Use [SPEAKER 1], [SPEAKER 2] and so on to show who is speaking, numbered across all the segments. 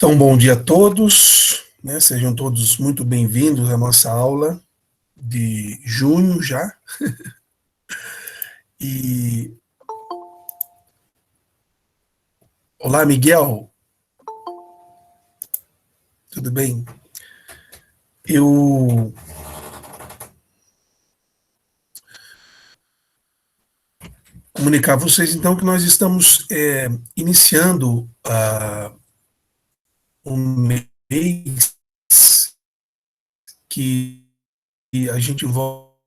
[SPEAKER 1] Então, bom dia a todos, né? Sejam todos muito bem-vindos à nossa aula de junho já. E olá, Miguel, tudo bem? Eu comunicar a vocês então que nós estamos iniciando um mês que a gente volta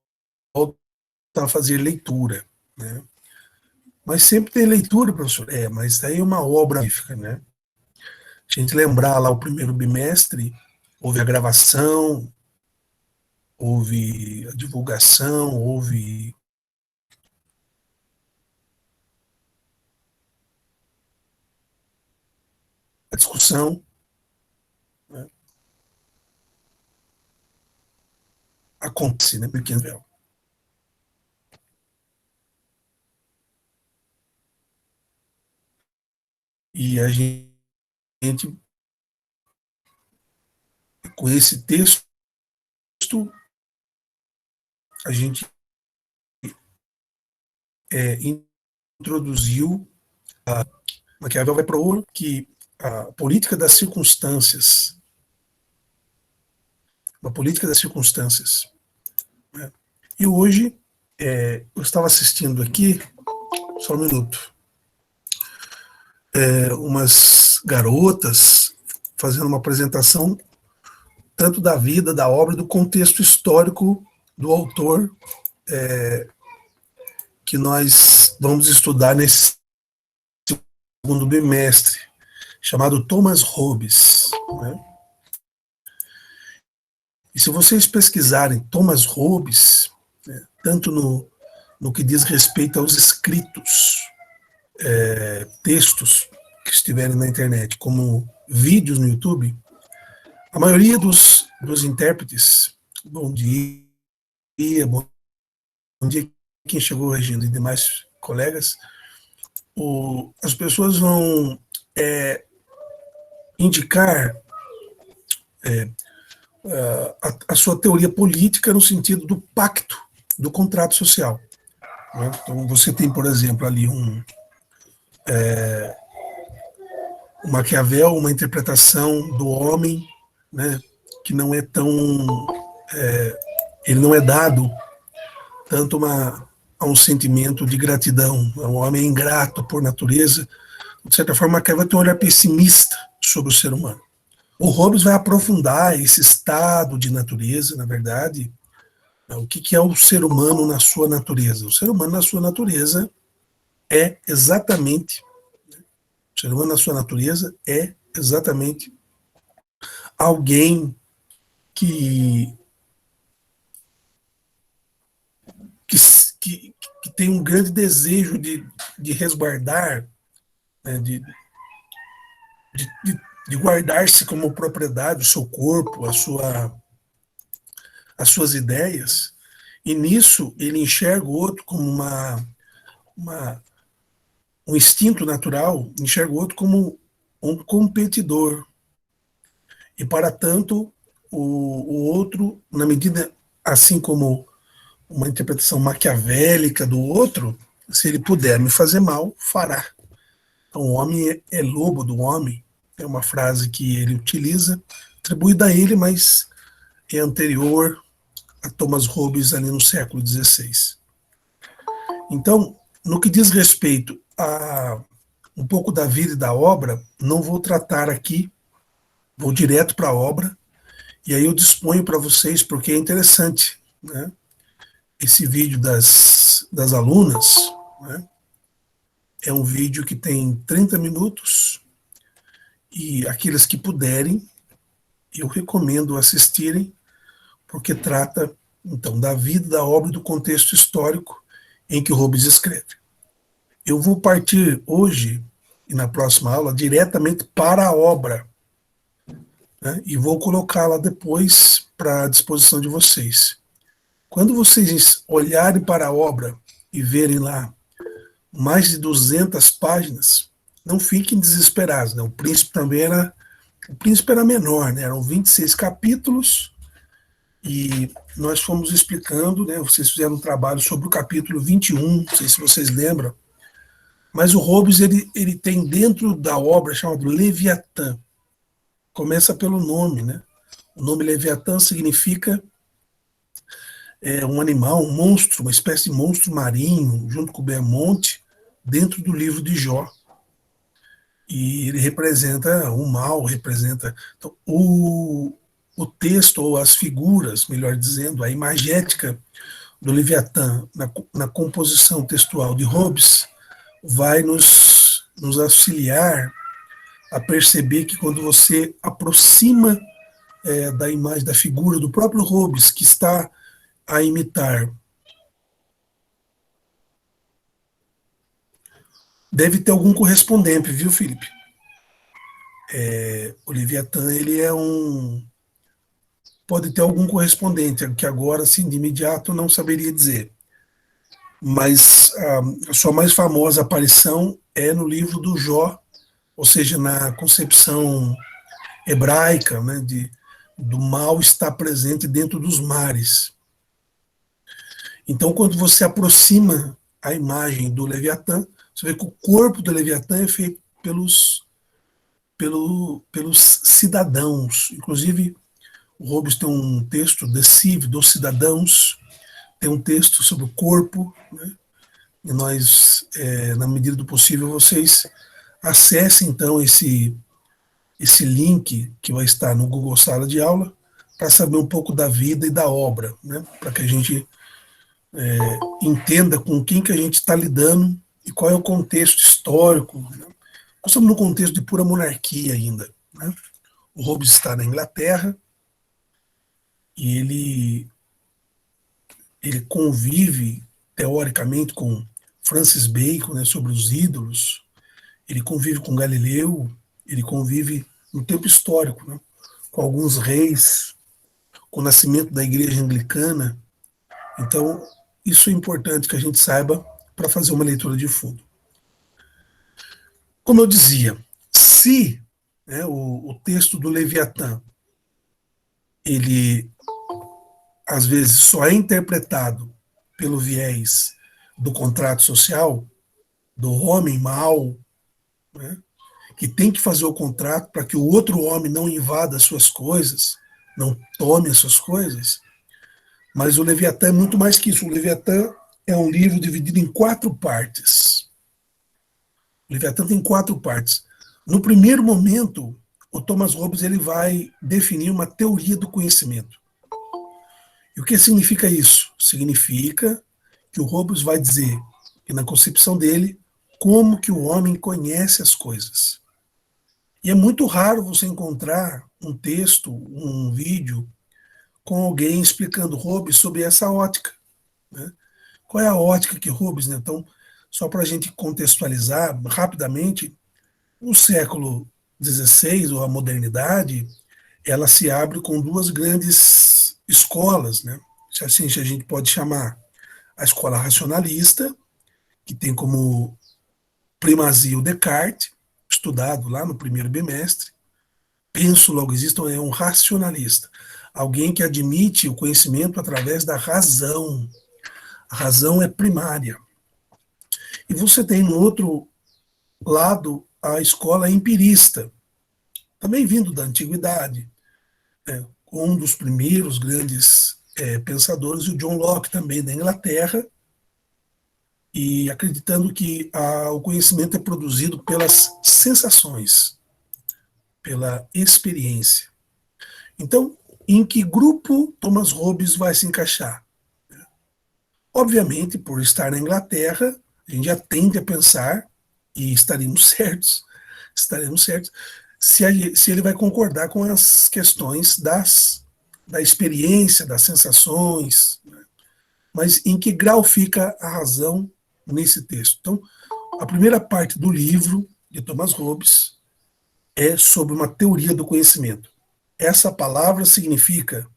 [SPEAKER 1] a fazer leitura, né? Mas sempre tem leitura, professor. Mas aí é uma obra, né? Se a gente lembrar lá o primeiro bimestre, houve a gravação, houve a divulgação, houve a discussão, né? Acontece, né? Pequeno véu. E a gente, com esse texto, a gente introduziu a Maquiavel vai propor que a política das circunstâncias, uma política das circunstâncias, né? E hoje eu estava assistindo aqui, só um minuto, umas garotas fazendo uma apresentação tanto da vida, da obra, do contexto histórico do autor que nós vamos estudar nesse segundo bimestre, chamado Thomas Hobbes, né? E se vocês pesquisarem Thomas Hobbes, né, tanto no que diz respeito aos escritos, textos que estiverem na internet, como vídeos no YouTube, a maioria dos intérpretes, bom dia, bom dia quem chegou, Regina, e demais colegas, as pessoas vão indicar a sua teoria política no sentido do pacto, do contrato social, né? Então você tem, por exemplo, ali um Maquiavel, uma interpretação do homem, né, que não é tão, ele não é dado tanto a um sentimento de gratidão. O homem é ingrato por natureza. De certa forma, Maquiavel tem um olhar pessimista sobre o ser humano. O Hobbes vai aprofundar esse estado de natureza, na verdade, o que é o ser humano na sua natureza. O ser humano na sua natureza é exatamente, o ser humano na sua natureza é exatamente alguém que, que, que tem um grande desejo de resguardar, né, de guardar-se como propriedade o seu corpo, as suas ideias, e nisso ele enxerga o outro como uma, um instinto natural, enxerga o outro como um competidor. E, para tanto, o outro, na medida, assim como uma interpretação maquiavélica do outro, se ele puder me fazer mal, fará. Então, o homem é lobo do homem, é uma frase que ele utiliza, atribuída a ele, mas é anterior a Thomas Hobbes ali no século XVI. Então, no que diz respeito a um pouco da vida e da obra, não vou tratar aqui, vou direto para a obra, e aí eu disponho para vocês, porque é interessante, né? Esse vídeo das alunas, né? É um vídeo que tem 30 minutos, e aqueles que puderem, eu recomendo assistirem, porque trata, então, da vida, da obra e do contexto histórico em que Hobbes escreve. Eu vou partir hoje, e na próxima aula, diretamente para a obra, né, e vou colocá-la depois para a disposição de vocês. Quando vocês olharem para a obra e verem lá mais de 200 páginas, não fiquem desesperados, né? O príncipe também era O Príncipe era menor, né? Eram 26 capítulos, e nós fomos explicando, né? Vocês fizeram um trabalho sobre o capítulo 21, não sei se vocês lembram, mas o Hobbes, ele tem dentro da obra chamado Leviatã. Começa pelo nome, né? O nome Leviatã significa um animal, um monstro, uma espécie de monstro marinho, junto com o Bermonte, dentro do livro de Jó. E ele representa o mal, representa. Então, o texto, ou as figuras, melhor dizendo, a imagética do Leviatã na composição textual de Hobbes vai nos auxiliar a perceber que quando você aproxima da imagem, da figura do próprio Hobbes, que está a imitar, deve ter algum correspondente, viu, Felipe? O Leviatã, ele pode ter algum correspondente, que agora, assim, de imediato, não saberia dizer. Mas a sua mais famosa aparição é no livro do Jó, ou seja, na concepção hebraica, né, do mal estar presente dentro dos mares. Então, quando você aproxima a imagem do Leviatã, você vê que o corpo do Leviatã é feito pelos cidadãos. Inclusive, o Hobbes tem um texto, The Civ, dos cidadãos, tem um texto sobre o corpo, né? E nós, na medida do possível, vocês acessem, então, esse link que vai estar no Google Sala de Aula, para saber um pouco da vida e da obra, né? Para que a gente entenda com quem que a gente está lidando e qual é o contexto histórico, né? Nós estamos num contexto de pura monarquia ainda, né? O Hobbes está na Inglaterra e ele convive, teoricamente, com Francis Bacon, né, sobre os ídolos, ele convive com Galileu, ele convive no tempo histórico, né, com alguns reis, com o nascimento da igreja anglicana. Então, isso é importante que a gente saiba para fazer uma leitura de fundo. Como eu dizia, se, né, o texto do Leviatã, ele às vezes só é interpretado pelo viés do contrato social, do homem mau, né, que tem que fazer o contrato para que o outro homem não invada as suas coisas, não tome as suas coisas. Mas o Leviatã é muito mais que isso. O Leviatã é um livro dividido em 4 partes. O Leviatã tem 4 partes. No primeiro momento, o Thomas Hobbes ele vai definir uma teoria do conhecimento. E o que significa isso? Significa que o Hobbes vai dizer que, na concepção dele, como que o homem conhece as coisas. E é muito raro você encontrar um texto, um vídeo, com alguém explicando Hobbes sobre essa ótica, né? Qual é a ótica que Hobbes, né? Então, só para a gente contextualizar rapidamente, o século XVI, ou a modernidade, ela se abre com 2 grandes escolas, né? Se assim a gente pode chamar: a escola racionalista, que tem como primazia o Descartes, estudado lá no primeiro bimestre. Penso, logo existo, é um racionalista, alguém que admite o conhecimento através da razão. A razão é primária. E você tem, no outro lado, a escola empirista, também vindo da antiguidade, né? Um dos primeiros grandes pensadores, o John Locke, também da Inglaterra, e acreditando que o conhecimento é produzido pelas sensações, pela experiência. Então, em que grupo Thomas Hobbes vai se encaixar? Obviamente, por estar na Inglaterra, a gente já tende a pensar, e estaremos certos, se ele vai concordar com as questões da experiência, das sensações, né? Mas em que grau fica a razão nesse texto? Então, a primeira parte do livro de Thomas Hobbes é sobre uma teoria do conhecimento. Essa palavra significa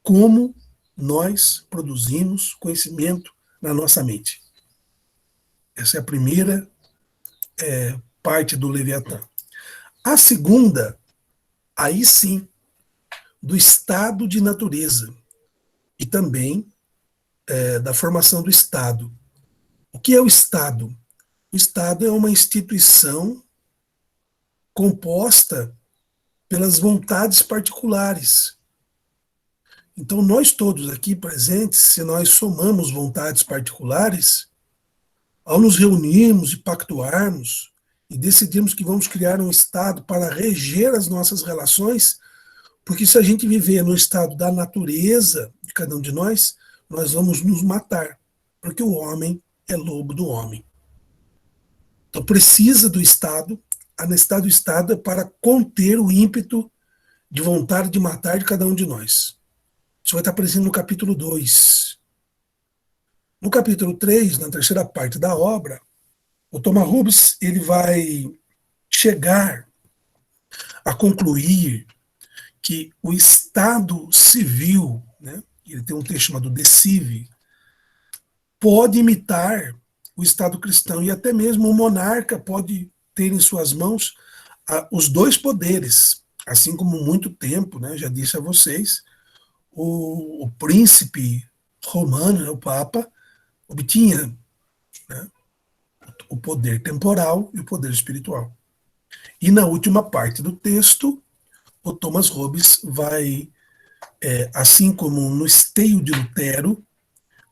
[SPEAKER 1] como nós produzimos conhecimento na nossa mente. Essa é a primeira parte do Leviatã. A segunda aí sim, do estado de natureza e também da formação do Estado. O que é o Estado? O Estado é uma instituição composta pelas vontades particulares. Então, nós todos aqui presentes, se nós somamos vontades particulares, ao nos reunirmos e pactuarmos e decidirmos que vamos criar um Estado para reger as nossas relações, porque se a gente viver no estado da natureza de cada um de nós vamos nos matar, porque o homem é lobo do homem. Então precisa do Estado, a necessidade do Estado é para conter o ímpeto de vontade de matar de cada um de nós. Isso vai estar presente no capítulo 2. No capítulo 3, na terceira parte da obra, o Thomas Hobbes ele vai chegar a concluir que o Estado civil, né, ele tem um texto chamado De Cive, pode imitar o Estado cristão e até mesmo o monarca pode ter em suas mãos os dois poderes, assim como muito tempo, né, já disse a vocês, o príncipe romano, né, o Papa, obtinha, né, o poder temporal e o poder espiritual. E na última parte do texto, o Thomas Hobbes vai, assim como no esteio de Lutero,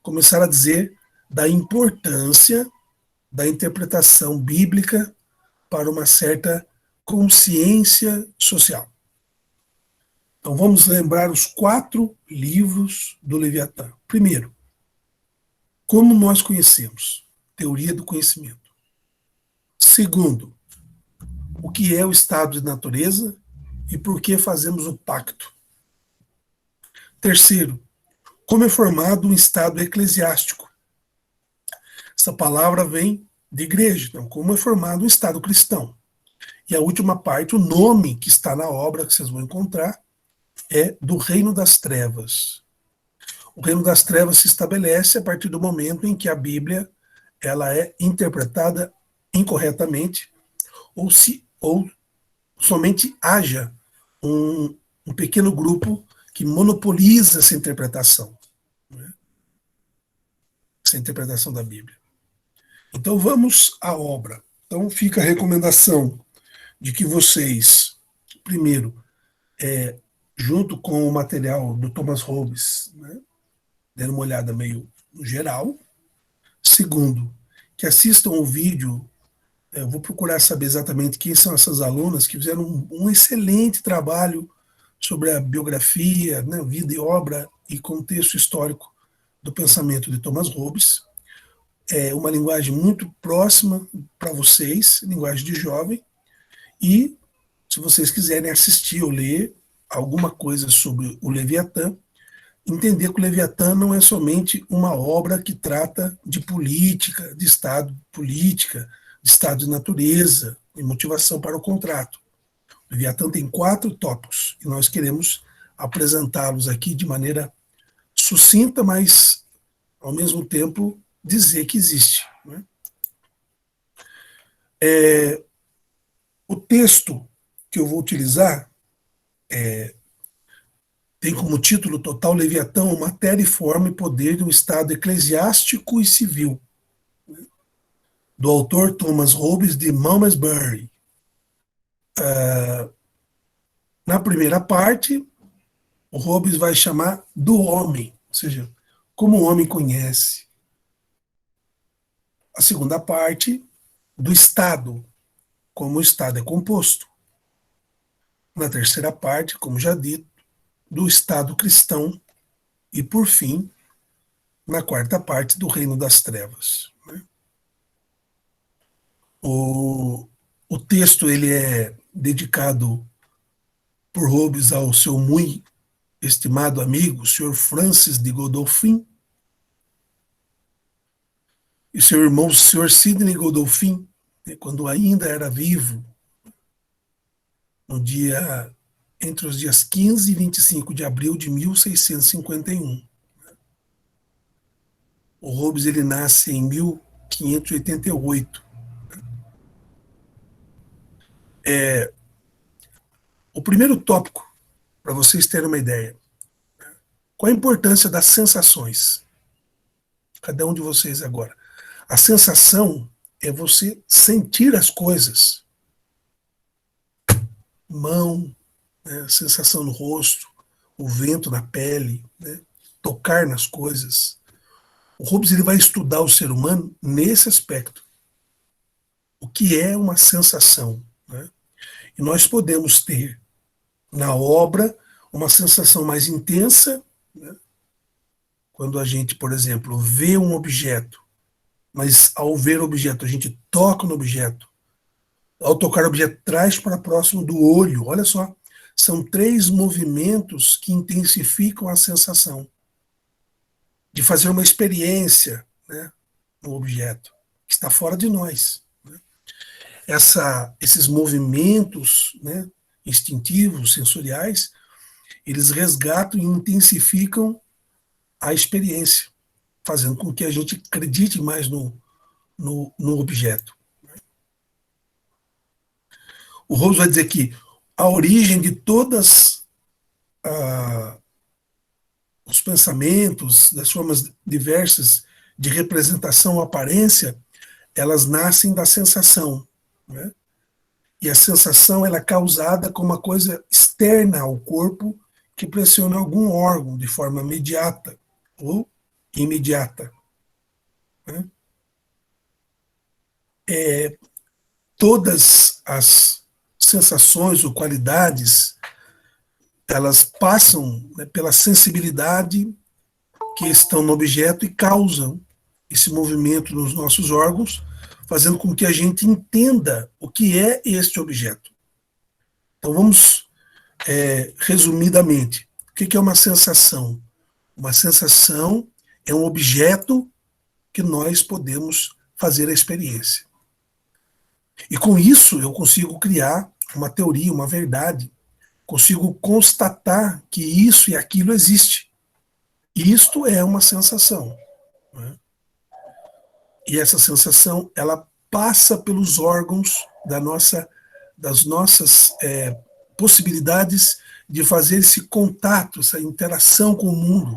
[SPEAKER 1] começar a dizer da importância da interpretação bíblica para uma certa consciência social. Então vamos lembrar os 4 livros do Leviatã. Primeiro, como nós conhecemos? Teoria do conhecimento. Segundo, o que é o estado de natureza e por que fazemos o pacto. Terceiro, como é formado um estado eclesiástico. Essa palavra vem de igreja, então como é formado um estado cristão. E a última parte, o nome que está na obra, que vocês vão encontrar, é do reino das trevas. O reino das trevas se estabelece a partir do momento em que a Bíblia ela é interpretada incorretamente ou somente haja um pequeno grupo que monopoliza né, essa interpretação da Bíblia. Então vamos à obra. Então fica a recomendação de que vocês, primeiro, junto com o material do Thomas Hobbes, né, dando uma olhada meio no geral. Segundo, que assistam o vídeo. Eu vou procurar saber exatamente quem são essas alunas que fizeram um excelente trabalho sobre a biografia, né, vida e obra e contexto histórico do pensamento de Thomas Hobbes. É uma linguagem muito próxima para vocês, linguagem de jovem. E se vocês quiserem assistir ou ler alguma coisa sobre o Leviatã, entender que o Leviatã não é somente uma obra que trata de política, de Estado, política, de estado de natureza e motivação para o contrato. O Leviatã tem 4 tópicos e nós queremos apresentá-los aqui de maneira sucinta, mas ao mesmo tempo dizer que existe. Né? O texto que eu vou utilizar tem como título total Leviatã, matéria e forma e poder de um estado eclesiástico e civil, do autor Thomas Hobbes de Malmesbury. Na primeira parte, o Hobbes vai chamar do homem, ou seja, como o homem conhece. A segunda parte, do Estado, como o Estado é composto. Na terceira parte, como já dito, do Estado cristão. E, por fim, na quarta parte, do Reino das Trevas. Né? O texto ele é dedicado por Hobbes ao seu muito estimado amigo, o Sr. Francis de Godolphin, e seu irmão, o Sr. Sidney Godolphin, quando ainda era vivo, no dia entre os dias 15 e 25 de abril de 1651. O Hobbes ele nasce em 1588. O primeiro tópico, para vocês terem uma ideia, qual a importância das sensações? Cada um de vocês agora. A sensação é você sentir as coisas. Mão, né, sensação no rosto, o vento na pele, né, tocar nas coisas. O Hobbes ele vai estudar o ser humano nesse aspecto. O que é uma sensação? Né? E nós podemos ter na obra uma sensação mais intensa, né, quando a gente, por exemplo, vê um objeto, mas ao ver o objeto, a gente toca no objeto. Ao tocar o objeto, traz para próximo do olho. Olha só, são 3 movimentos que intensificam a sensação de fazer uma experiência, né, no objeto, que está fora de nós. Né? Esses movimentos, né, instintivos, sensoriais, eles resgatam e intensificam a experiência, fazendo com que a gente acredite mais no objeto. O Rose vai dizer que a origem de todas os pensamentos, das formas diversas de representação ou aparência, elas nascem da sensação. Né? E a sensação ela é causada com uma coisa externa ao corpo que pressiona algum órgão de forma imediata ou imediata. Né? Todas as sensações ou qualidades elas passam, né, pela sensibilidade que estão no objeto e causam esse movimento nos nossos órgãos, fazendo com que a gente entenda o que é este objeto. Então vamos resumidamente, o que é uma sensação? Uma sensação é um objeto que nós podemos fazer a experiência. E com isso eu consigo criar uma teoria, uma verdade, consigo constatar que isso e aquilo existe. Isto é uma sensação. Né? E essa sensação, ela passa pelos órgãos das nossas possibilidades de fazer esse contato, essa interação com o mundo.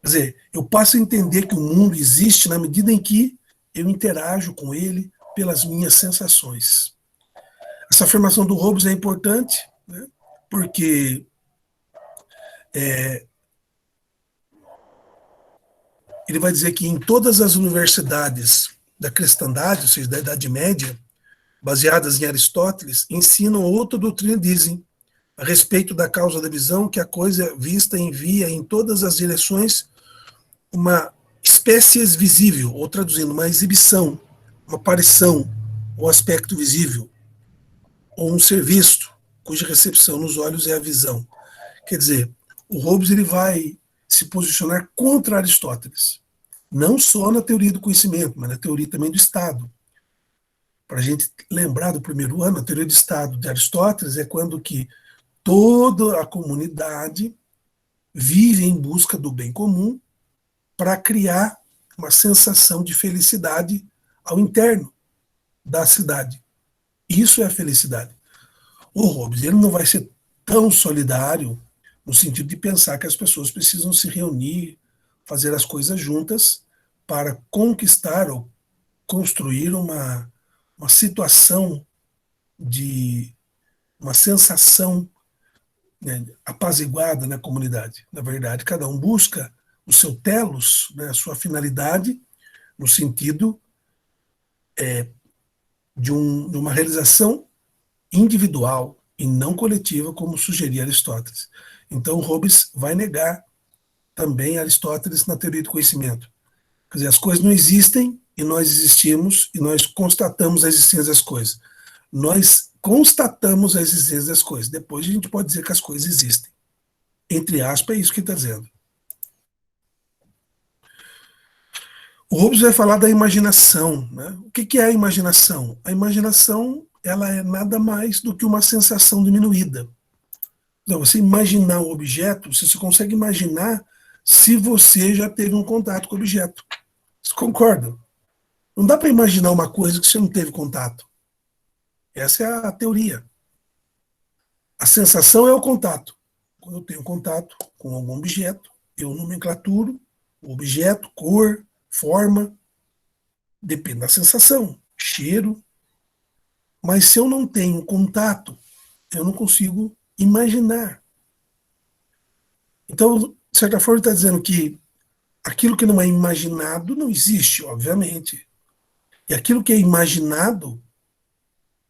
[SPEAKER 1] Quer dizer, eu passo a entender que o mundo existe na medida em que eu interajo com ele pelas minhas sensações. Essa afirmação do Hobbes é importante, né, porque ele vai dizer que em todas as universidades da cristandade, ou seja, da Idade Média, baseadas em Aristóteles, ensinam outra doutrina, dizem, a respeito da causa da visão, que a coisa vista envia em todas as direções uma espécie visível, ou traduzindo, uma exibição, uma aparição, ou aspecto visível, ou um ser visto, cuja recepção nos olhos é a visão. Quer dizer, o Hobbes ele vai se posicionar contra Aristóteles, não só na teoria do conhecimento, mas na teoria também do Estado. Para a gente lembrar do primeiro ano, a teoria do Estado de Aristóteles é quando que toda a comunidade vive em busca do bem comum para criar uma sensação de felicidade ao interno da cidade. Isso é a felicidade. O Hobbes ele não vai ser tão solidário no sentido de pensar que as pessoas precisam se reunir, fazer as coisas juntas para conquistar ou construir uma situação de uma sensação, né, apaziguada na comunidade. Na verdade, cada um busca o seu telos, né, a sua finalidade, no sentido de uma realização individual e não coletiva, como sugeria Aristóteles. Então, Hobbes vai negar também Aristóteles na teoria do conhecimento. Quer dizer, as coisas não existem e nós existimos e nós constatamos a existência das coisas. Nós constatamos a existência das coisas. Depois a gente pode dizer que as coisas existem. Entre aspas, é isso que ele está dizendo. O Hobbes vai falar da imaginação. Né? O que é a imaginação? A imaginação ela é nada mais do que uma sensação diminuída. Então, você imaginar um objeto, você consegue imaginar se você já teve um contato com o objeto. Vocês concordam? Não dá para imaginar uma coisa que você não teve contato. Essa é a teoria. A sensação é o contato. Quando eu tenho contato com algum objeto, eu nomenclaturo o objeto, cor, forma, depende da sensação, cheiro. Mas se eu não tenho contato, eu não consigo imaginar. Então, de certa forma, está dizendo que aquilo que não é imaginado não existe, obviamente. E aquilo que é imaginado,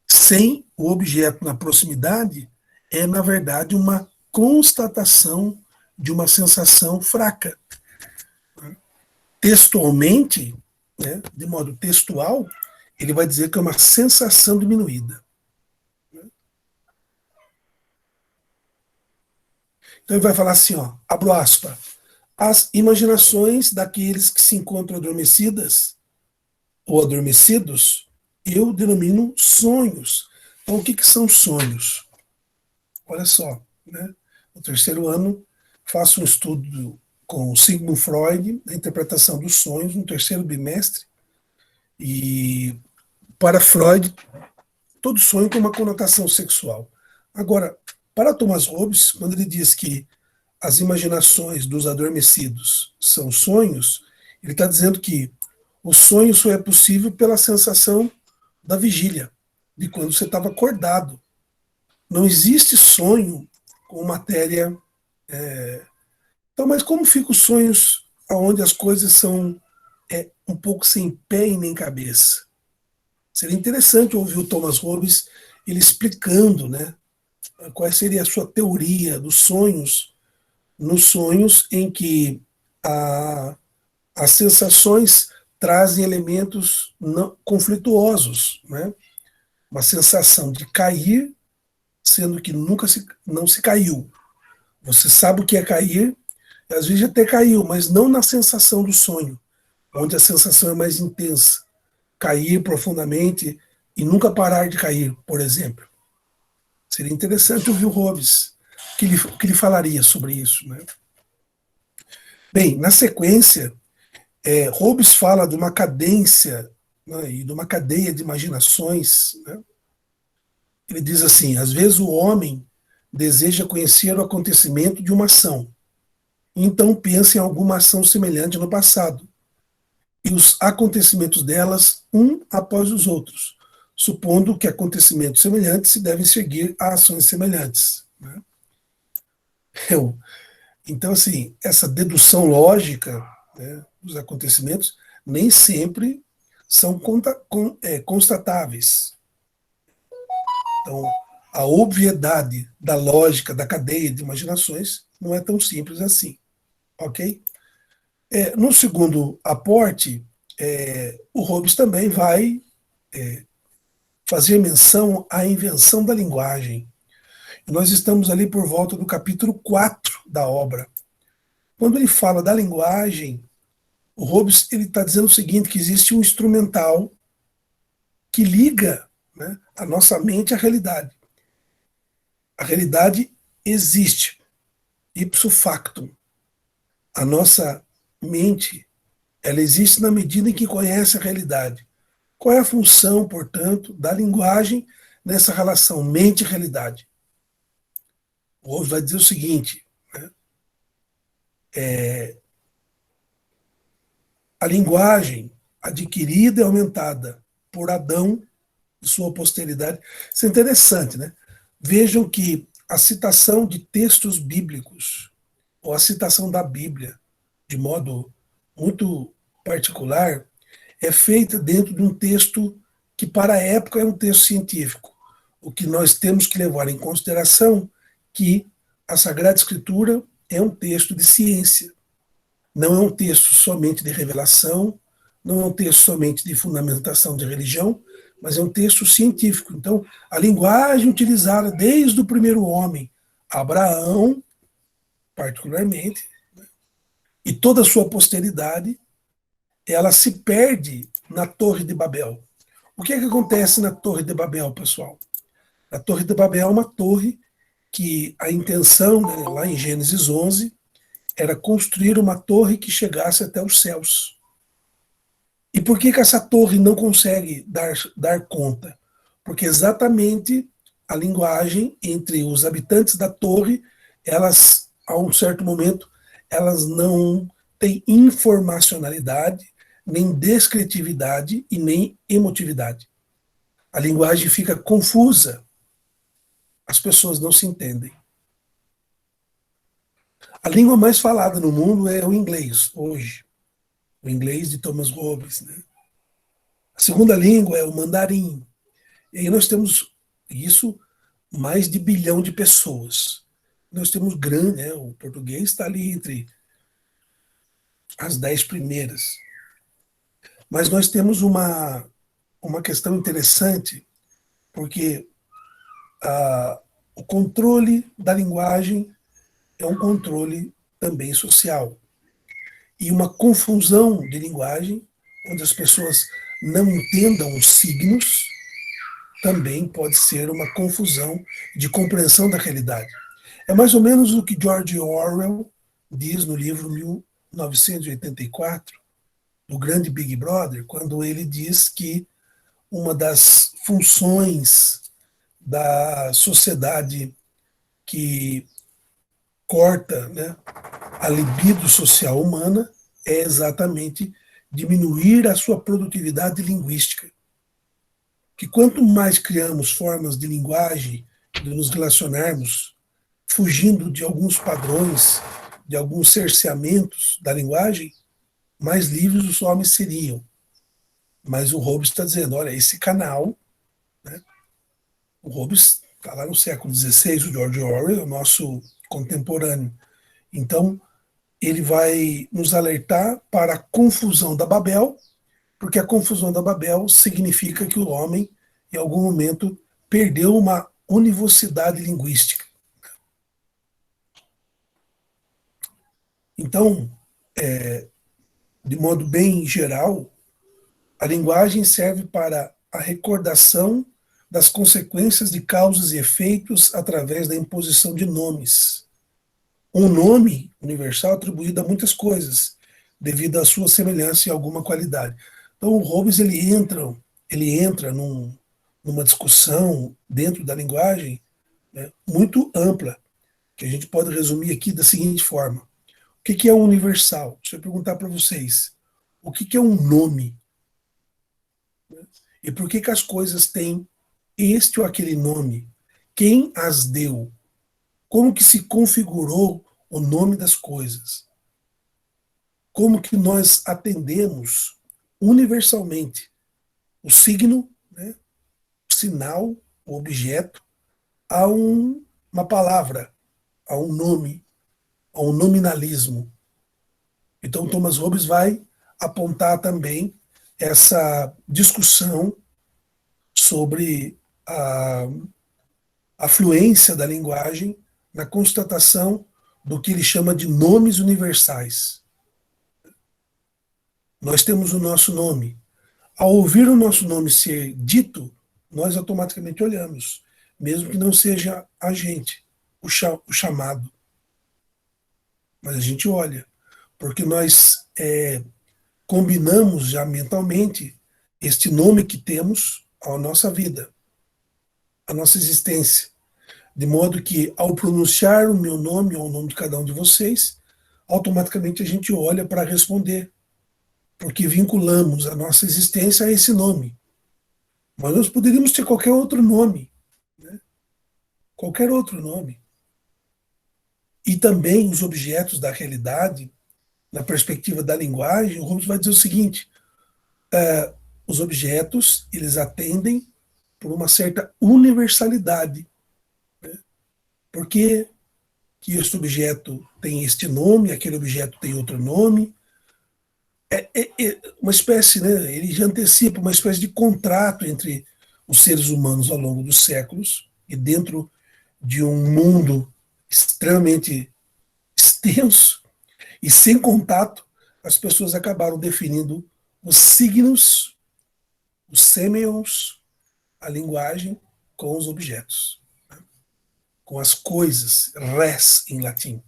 [SPEAKER 1] sem o objeto na proximidade, é, na verdade, uma constatação de uma sensação fraca. Textualmente, né, de modo textual, ele vai dizer que é uma sensação diminuída. Então ele vai falar assim, ó, abro aspas, as imaginações daqueles que se encontram adormecidas ou adormecidos, eu denomino sonhos. Então o que são sonhos? Olha só, né? No terceiro ano, faço um estudo com o Sigmund Freud, da interpretação dos sonhos, no terceiro bimestre, e para Freud, todo sonho tem uma conotação sexual. Agora, para Thomas Hobbes, quando ele diz que as imaginações dos adormecidos são sonhos, ele está dizendo que o sonho só é possível pela sensação da vigília, de quando você estava acordado. Não existe sonho com matéria. Então, mas como ficam os sonhos onde as coisas são um pouco sem pé e nem cabeça? Seria interessante ouvir o Thomas Hobbes ele explicando, né, qual seria a sua teoria dos sonhos, nos sonhos em que as sensações trazem elementos não, conflituosos, né? Uma sensação de cair, sendo que não se caiu. Você sabe o que é cair, às vezes até caiu, mas não na sensação do sonho, onde a sensação é mais intensa. Cair profundamente e nunca parar de cair, por exemplo. Seria interessante ouvir o Hobbes, o que ele falaria sobre isso, né? Bem, na sequência, Hobbes fala de uma cadência, né, e de uma cadeia de imaginações. Né? Ele diz assim: às vezes o homem deseja conhecer o acontecimento de uma ação, e então pensa em alguma ação semelhante no passado, e os acontecimentos delas um após os outros, supondo que acontecimentos semelhantes se devem seguir a ações semelhantes. Né? Então, assim, essa dedução lógica, né, dos acontecimentos nem sempre são constatáveis. Então, a obviedade da lógica da cadeia de imaginações não é tão simples assim, ok? No segundo aporte, o Hobbes também vai fazer menção à invenção da linguagem. Nós estamos ali por volta do capítulo 4 da obra. Quando ele fala da linguagem, o Hobbes está dizendo o seguinte, que existe um instrumental que liga, né, a nossa mente à realidade. A realidade existe, ipso factum. A nossa mente, ela existe na medida em que conhece a realidade. Qual é a função, portanto, da linguagem nessa relação mente-realidade? O Hobbes vai dizer o seguinte, né, a linguagem adquirida e aumentada por Adão e sua posteridade. Isso é interessante, né? Vejam que a citação de textos bíblicos, ou a citação da Bíblia, de modo muito particular, é feita dentro de um texto que, para a época, é um texto científico. O que nós temos que levar em consideração que a Sagrada Escritura é um texto de ciência. Não é um texto somente de revelação, não é um texto somente de fundamentação de religião, mas é um texto científico. Então, a linguagem utilizada desde o primeiro homem, Abraão, particularmente, né, e toda a sua posteridade, ela se perde na Torre de Babel. O que é que acontece na Torre de Babel, pessoal? A Torre de Babel é uma torre que a intenção, né, lá em Gênesis 11, era construir uma torre que chegasse até os céus. E por que essa torre não consegue dar conta? Porque exatamente a linguagem entre os habitantes da torre, elas, a um certo momento, elas não têm informacionalidade, nem descritividade e nem emotividade. A linguagem fica confusa, as pessoas não se entendem. A língua mais falada no mundo é o inglês, hoje. O inglês de Thomas Hobbes. Né? A segunda língua é o mandarim. E aí nós temos isso, mais de 1 bilhão de pessoas. Nós temos grande, né? O português está ali entre as 10 primeiras. Mas nós temos uma questão interessante, porque o controle da linguagem é um controle também social. E uma confusão de linguagem, onde as pessoas não entendam os signos, também pode ser uma confusão de compreensão da realidade. É mais ou menos o que George Orwell diz no livro 1984, do grande Big Brother, quando ele diz que uma das funções da sociedade que corta, né, a libido social humana é exatamente diminuir a sua produtividade linguística. Que quanto mais criamos formas de linguagem, de nos relacionarmos, fugindo de alguns padrões, de alguns cerceamentos da linguagem, mais livres os homens seriam. Mas o Hobbes está dizendo, olha, esse canal, né, o Hobbes está lá no século XVI, o George Orwell, o nosso contemporâneo. Então, ele vai nos alertar para a confusão da Babel, porque a confusão da Babel significa que o homem, em algum momento, perdeu uma univocidade linguística. Então, de modo bem geral, a linguagem serve para a recordação das consequências de causas e efeitos através da imposição de nomes. Um nome universal atribuído a muitas coisas, devido à sua semelhança e alguma qualidade. Então, o Hobbes ele entra numa discussão dentro da linguagem, né, muito ampla, que a gente pode resumir aqui da seguinte forma. O que é um universal? Deixa eu perguntar para vocês. O que é um nome? E por que as coisas têm este ou aquele nome? Quem as deu? Como que se configurou o nome das coisas? Como que nós atendemos universalmente o signo, né, o sinal, o objeto, a uma palavra, a um nome, a um nominalismo. Então, Thomas Hobbes vai apontar também essa discussão sobre a fluência da linguagem na constatação do que ele chama de nomes universais. Nós temos o nosso nome. Ao ouvir o nosso nome ser dito, nós automaticamente olhamos, mesmo que não seja a gente, o chamado. Mas a gente olha, porque nós combinamos já mentalmente este nome que temos à nossa vida, à nossa existência. De modo que, ao pronunciar o meu nome ou o nome de cada um de vocês, automaticamente a gente olha para responder, porque vinculamos a nossa existência a esse nome. Mas nós poderíamos ter qualquer outro nome, né? Qualquer outro nome. E também os objetos da realidade, na perspectiva da linguagem, o Hobbes vai dizer o seguinte: os objetos, eles atendem por uma certa universalidade. Né? Por que este objeto tem este nome, aquele objeto tem outro nome? É uma espécie, né? Ele já antecipa uma espécie de contrato entre os seres humanos ao longo dos séculos e dentro de um mundo extremamente extenso e sem contato, as pessoas acabaram definindo os signos, os semions, a linguagem com os objetos, né? Com as coisas, res em latim.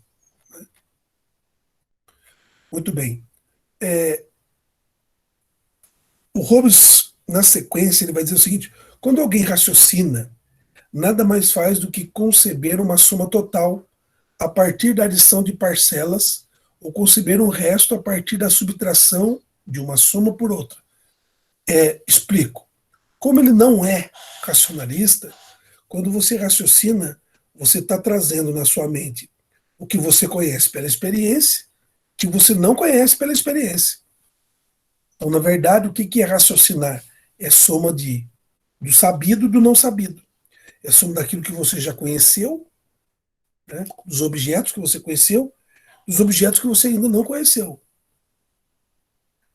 [SPEAKER 1] Né? Muito bem. O Hobbes, na sequência, ele vai dizer o seguinte: quando alguém raciocina nada mais faz do que conceber uma soma total a partir da adição de parcelas ou conceber um resto a partir da subtração de uma soma por outra. Explico. Como ele não é racionalista, quando você raciocina, você está trazendo na sua mente o que você conhece pela experiência, que você não conhece pela experiência. Então, na verdade, o que é raciocinar? É soma do sabido e do não sabido. É soma daquilo que você já conheceu, né, dos objetos que você conheceu, dos objetos que você ainda não conheceu.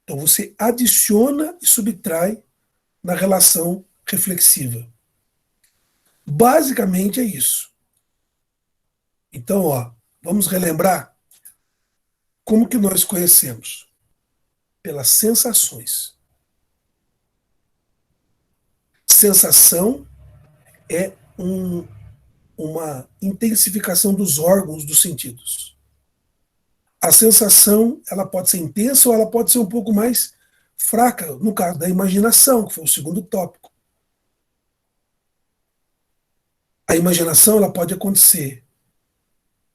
[SPEAKER 1] Então, você adiciona e subtrai na relação reflexiva. Basicamente é isso. Então, vamos relembrar como que nós conhecemos? Pelas sensações. Sensação é uma intensificação dos órgãos dos sentidos. A sensação, ela pode ser intensa ou ela pode ser um pouco mais fraca, no caso da imaginação, que foi o segundo tópico. A imaginação, ela pode acontecer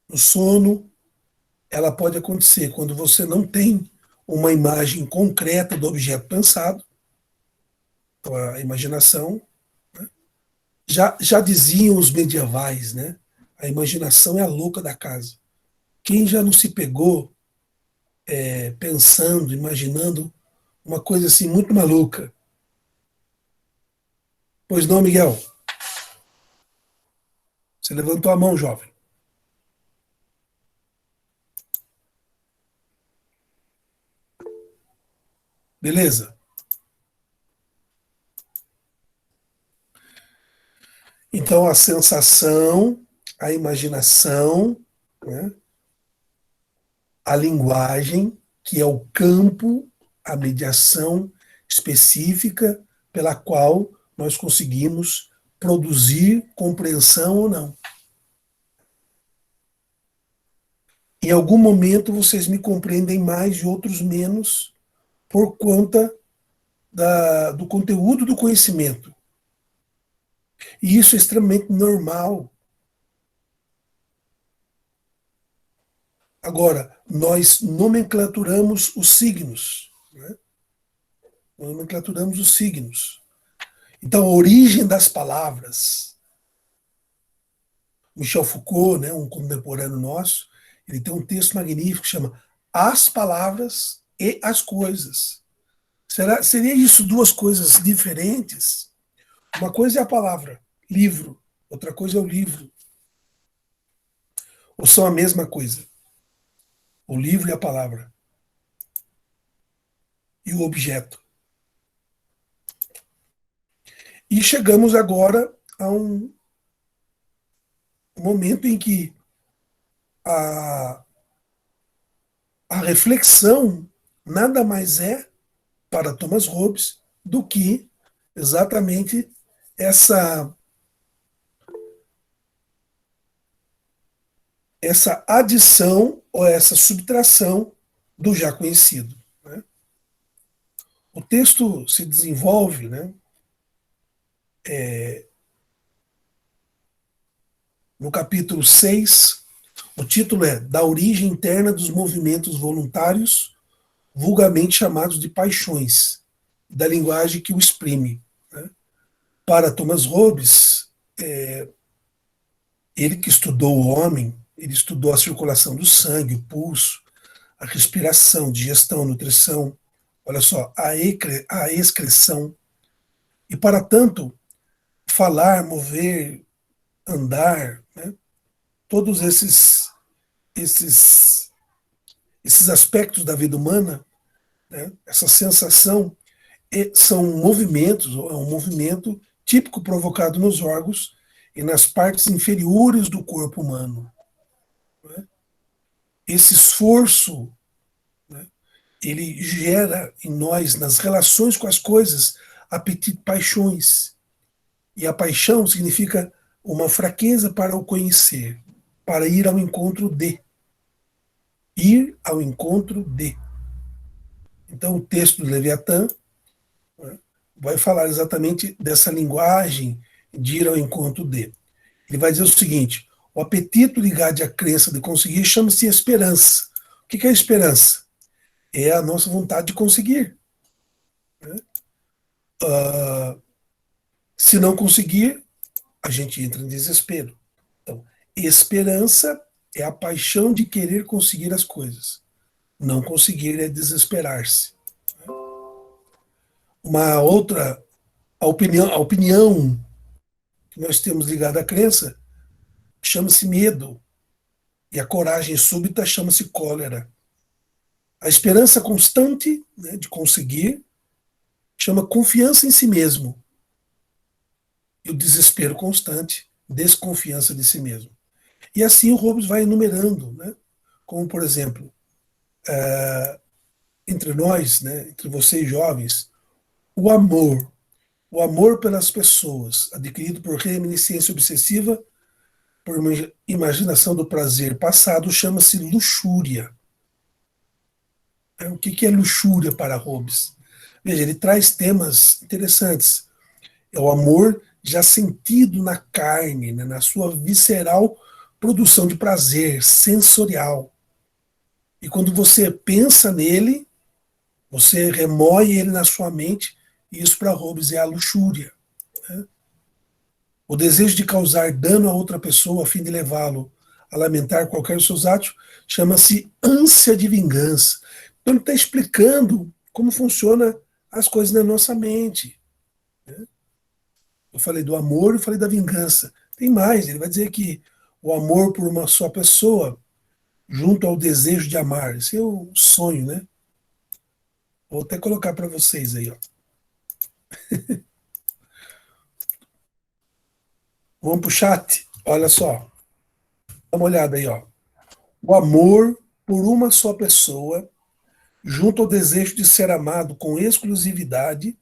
[SPEAKER 1] no sono, ela pode acontecer quando você não tem uma imagem concreta do objeto pensado. Então, a imaginação, né? Já diziam os medievais, né? A imaginação é a louca da casa. Quem já não se pegou pensando, imaginando uma coisa assim muito maluca? Pois não, Miguel? Você levantou a mão, jovem. Beleza? Então, a sensação, a imaginação, né? A linguagem, que é o campo, a mediação específica pela qual nós conseguimos produzir compreensão ou não. Em algum momento vocês me compreendem mais e outros menos por conta do conteúdo do conhecimento. E isso é extremamente normal. Agora, nós nomenclaturamos os signos. Né? Nomenclaturamos os signos. Então, a origem das palavras. Michel Foucault, né, um contemporâneo nosso, ele tem um texto magnífico que chama As Palavras e as Coisas. Seria isso duas coisas diferentes? Uma coisa é a palavra, livro. Outra coisa é o livro. Ou são a mesma coisa? O livro e a palavra. E o objeto. E chegamos agora a um momento em que a, a reflexão nada mais é, para Thomas Hobbes, do que exatamente essa adição ou essa subtração do já conhecido. Né? O texto se desenvolve, né, no capítulo 6, o título é Da origem interna dos movimentos voluntários, vulgarmente chamados de paixões, da linguagem que o exprime. Né? Para Thomas Hobbes, ele que estudou o homem, ele estudou a circulação do sangue, o pulso, a respiração, digestão, nutrição, olha só, a excreção. E para tanto, falar, mover, andar, né? Todos esses, esses aspectos da vida humana, né? Essa sensação, são movimentos, ou é um movimento típico provocado nos órgãos e nas partes inferiores do corpo humano. Né? Esse esforço, né, ele gera em nós, nas relações com as coisas, apetite, paixões. E a paixão significa uma fraqueza para o conhecer, para ir ao encontro de. Ir ao encontro de. Então, o texto do Leviatã, né, vai falar exatamente dessa linguagem de ir ao encontro de. Ele vai dizer o seguinte: o apetite ligado à crença de conseguir chama-se esperança. O que é a esperança? É a nossa vontade de conseguir. Né? Uh, Se não conseguir, a gente entra em desespero. Então, esperança é a paixão de querer conseguir as coisas. Não conseguir é desesperar-se. Uma outra, a opinião que nós temos ligada à crença chama-se medo. E a coragem súbita chama-se cólera. A esperança constante, né, de conseguir chama confiança em si mesmo. E o desespero constante, desconfiança de si mesmo. E assim o Hobbes vai enumerando, né? Como, por exemplo, entre nós, né, entre vocês jovens, o amor. O amor pelas pessoas, adquirido por reminiscência obsessiva, por uma imaginação do prazer passado, chama-se luxúria. O que é luxúria para Hobbes? Veja, ele traz temas interessantes. É o amor já sentido na carne, né, na sua visceral produção de prazer sensorial. E quando você pensa nele, você remoe ele na sua mente, e isso para Hobbes é a luxúria. Né? O desejo de causar dano a outra pessoa a fim de levá-lo a lamentar qualquer dos seus atos chama-se ânsia de vingança. Então ele está explicando como funciona as coisas na nossa mente. Né? Eu falei do amor e falei da vingança. Tem mais, ele vai dizer que o amor por uma só pessoa, junto ao desejo de amar, esse é o sonho, né? Vou até colocar para vocês aí, ó. Vamos para o chat? Olha só, dá uma olhada aí, ó. O amor por uma só pessoa, junto ao desejo de ser amado com exclusividade,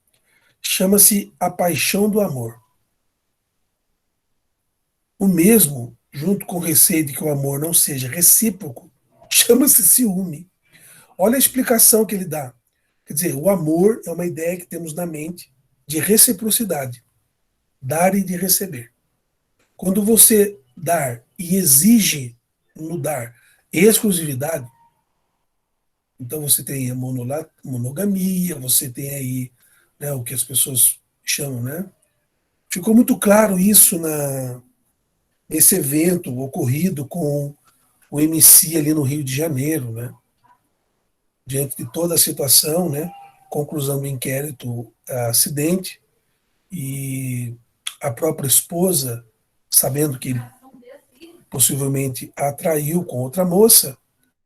[SPEAKER 1] chama-se a paixão do amor. O mesmo, junto com o receio de que o amor não seja recíproco, chama-se ciúme. Olha a explicação que ele dá. Quer dizer, o amor é uma ideia que temos na mente de reciprocidade, dar e de receber. Quando você dar e exige no dar exclusividade, então você tem a monogamia, você tem aí, né, o que as pessoas chamam, né? Ficou muito claro isso nesse evento ocorrido com o MC ali no Rio de Janeiro, né? Diante de toda a situação, né? Conclusão do inquérito, acidente, e a própria esposa, sabendo que possivelmente a traiu com outra moça,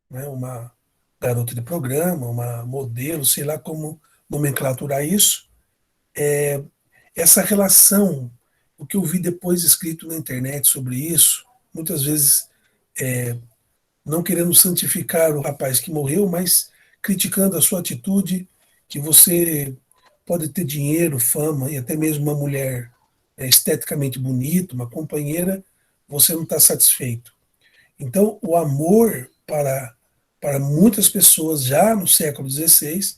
[SPEAKER 1] né? Uma garota de programa, uma modelo, sei lá como nomenclaturar isso, essa relação, o que eu vi depois escrito na internet sobre isso, muitas vezes não querendo santificar o rapaz que morreu, mas criticando a sua atitude, que você pode ter dinheiro, fama e até mesmo uma mulher esteticamente bonita, uma companheira, você não está satisfeito. Então, o amor para muitas pessoas já no século XVI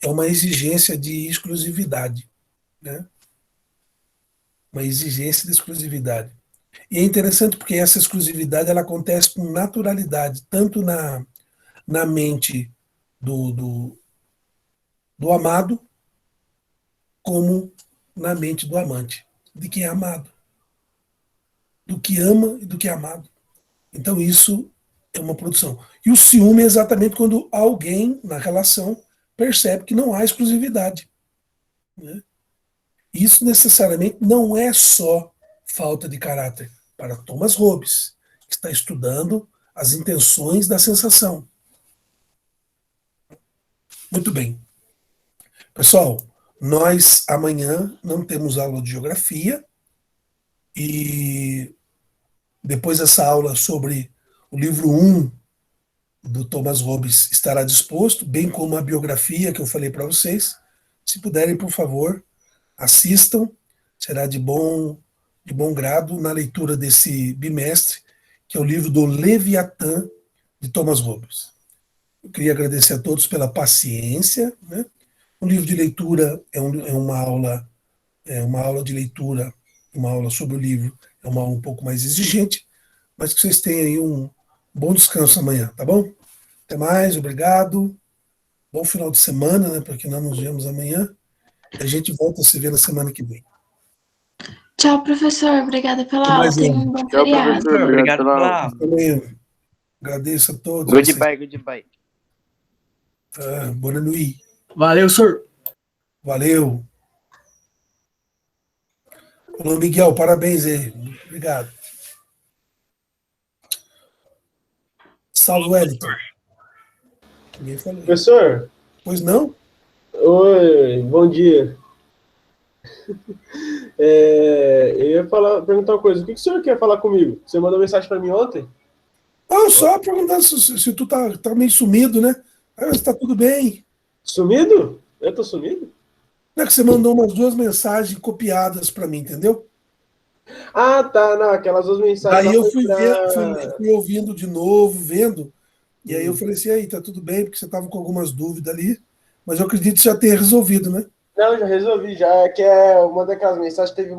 [SPEAKER 1] é uma exigência de exclusividade, né? Uma exigência de exclusividade. E é interessante porque essa exclusividade ela acontece com naturalidade, tanto na mente do amado, como na mente do amante, de quem é amado, do que ama e do que é amado. Então isso é uma produção. E o ciúme é exatamente quando alguém na relação percebe que não há exclusividade. Né? Isso necessariamente não é só falta de caráter. Para Thomas Hobbes, que está estudando as intenções da sensação. Muito bem. Pessoal, nós amanhã não temos aula de geografia e depois dessa aula sobre o livro 1 do Thomas Hobbes estará disposto, bem como a biografia que eu falei para vocês. Se puderem, por favor, assistam, será de bom grado na leitura desse bimestre, que é o livro do Leviatã, de Thomas Hobbes. Eu queria agradecer a todos pela paciência, né? O livro de leitura é uma aula de leitura uma aula sobre o livro é uma aula um pouco mais exigente, mas que vocês tenham aí um bom descanso amanhã, tá bom? Até mais, obrigado. Bom final de semana, né? Porque nós nos vemos amanhã. E a gente volta a se ver na semana que vem.
[SPEAKER 2] Tchau, professor. Obrigada pela
[SPEAKER 1] Até
[SPEAKER 2] aula.
[SPEAKER 1] mais,
[SPEAKER 2] Tenha
[SPEAKER 1] Ana.
[SPEAKER 2] um bom
[SPEAKER 3] Tchau,
[SPEAKER 2] feriado.
[SPEAKER 3] professor. Obrigado pela aula.
[SPEAKER 2] aula.
[SPEAKER 1] Também agradeço a todos.
[SPEAKER 3] Goodbye, goodbye.
[SPEAKER 1] Boa noite.
[SPEAKER 4] Valeu, senhor.
[SPEAKER 1] Valeu. Alô, Miguel, parabéns aí. Obrigado. Salve, Wellington. Ninguém falou.
[SPEAKER 5] Professor,
[SPEAKER 1] Pois não?
[SPEAKER 5] oi, bom dia. Eu ia perguntar uma coisa. O que o senhor quer falar comigo? Você mandou mensagem para mim ontem?
[SPEAKER 1] Não, só perguntando se tu tá meio sumido, né? Você tá tudo bem.
[SPEAKER 5] Sumido? Eu tô sumido?
[SPEAKER 1] Não é que você mandou umas 2 mensagens copiadas para mim, entendeu?
[SPEAKER 5] Ah, tá. Não, aquelas 2 mensagens.
[SPEAKER 1] Daí
[SPEAKER 5] lá
[SPEAKER 1] eu
[SPEAKER 5] foi
[SPEAKER 1] fui,
[SPEAKER 5] pra-
[SPEAKER 1] fui ouvindo de novo, vendo. E aí eu falei assim, aí, tá tudo bem, porque você tava com algumas dúvidas ali. Mas eu acredito que já tenha resolvido, né?
[SPEAKER 5] Não, já resolvi. Já é que é uma daquelas mensagens. Teve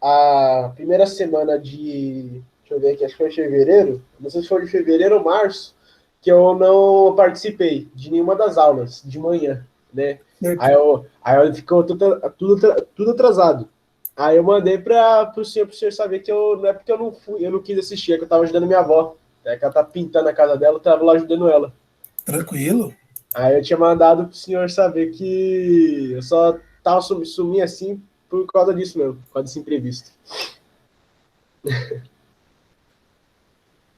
[SPEAKER 5] a primeira semana de. Deixa eu ver aqui, acho que foi fevereiro. Não sei se foi de fevereiro ou março. Que eu não participei de nenhuma das aulas de manhã, né?
[SPEAKER 1] Certo.
[SPEAKER 5] Aí ficou tudo atrasado. Aí eu mandei para o senhor saber que não é porque eu não quis assistir, é que eu estava ajudando minha avó. É que ela tá pintando a casa dela, eu estava lá ajudando ela.
[SPEAKER 1] Tranquilo.
[SPEAKER 5] Aí eu tinha mandado para o senhor saber que eu só tava sumi assim por causa disso mesmo, por causa desse imprevisto.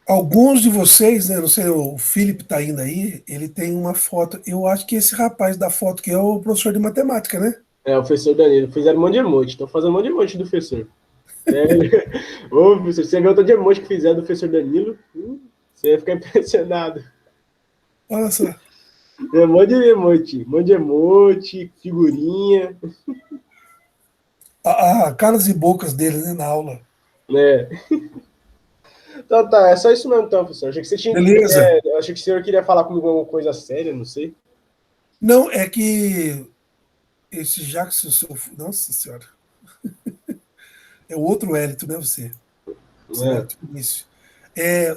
[SPEAKER 1] Alguns de vocês, né, não sei, o Felipe tá indo aí, ele tem uma foto. Eu acho que esse rapaz da foto que é o professor de matemática, né?
[SPEAKER 5] É, o professor Danilo. Fizeram um monte de emoji. Estão fazendo um monte de emoji do professor. Ô, professor, você vê o tanto de emoji que fizeram do professor Danilo, você vai ficar impressionado.
[SPEAKER 1] Olha só.
[SPEAKER 5] É um monte de emoji, figurinha.
[SPEAKER 1] Caras e bocas dele, né, na aula.
[SPEAKER 5] Né? Então tá, é só isso mesmo então, professor. Achei que você tinha.
[SPEAKER 1] Beleza.
[SPEAKER 5] Achei que o senhor queria falar comigo alguma coisa séria, não sei.
[SPEAKER 1] Não, é que esse Jackson, nossa senhora. É o outro Wellington, né, você? Isso.